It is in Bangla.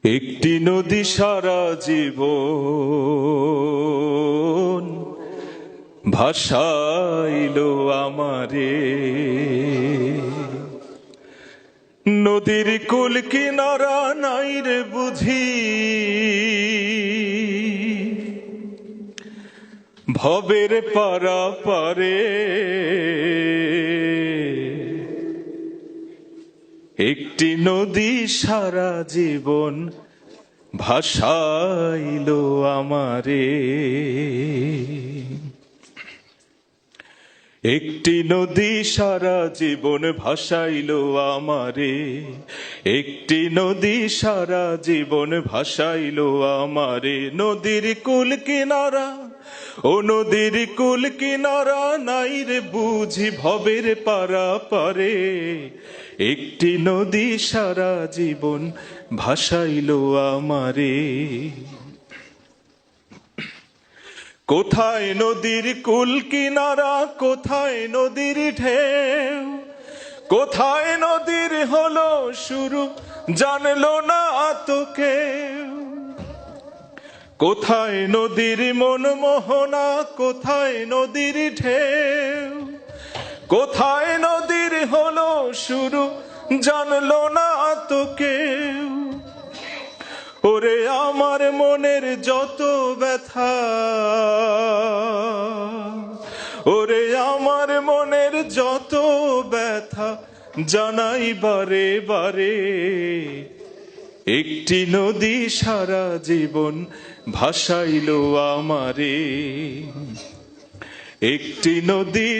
একটি নদী সারা জীবন ভাসাইলো আমারে, নদীর কুল কিনারা নাই রে বুঝি, ভবের পারা পারে। একটি নদী সারা জীবন ভাসাইলো আমারে, একটি নদী সারা জীবন ভাসাইলো আমারে, একটি নদী সারা জীবন ভাসাইলো আমারে। নদীর কুল কিনারা, ও নদীর কুল কিনারা নাই রে বুঝি, ভবের পারা পারে। একটি নদী সারা জীবন ভাসাইলো আমারে। কোথায় নদীর কুল কিনারা, কোথায় নদীর ঢেউ, কোথায় নদীর হলো শুরু জানলো না তো কেউ। কোথায় নদীর মনমোহনা, কোথায় নদীর ঢেউ, কোথায় নদীর হলো শুরু জানলো না তো কেউ। ওরে আমার মনের যত ব্যথা, ওরে আমার মনের যত ব্যথা জানাই বারে বারে। একটি নদী সারা জীবন ভাসাইলো আমারে, একটি নদী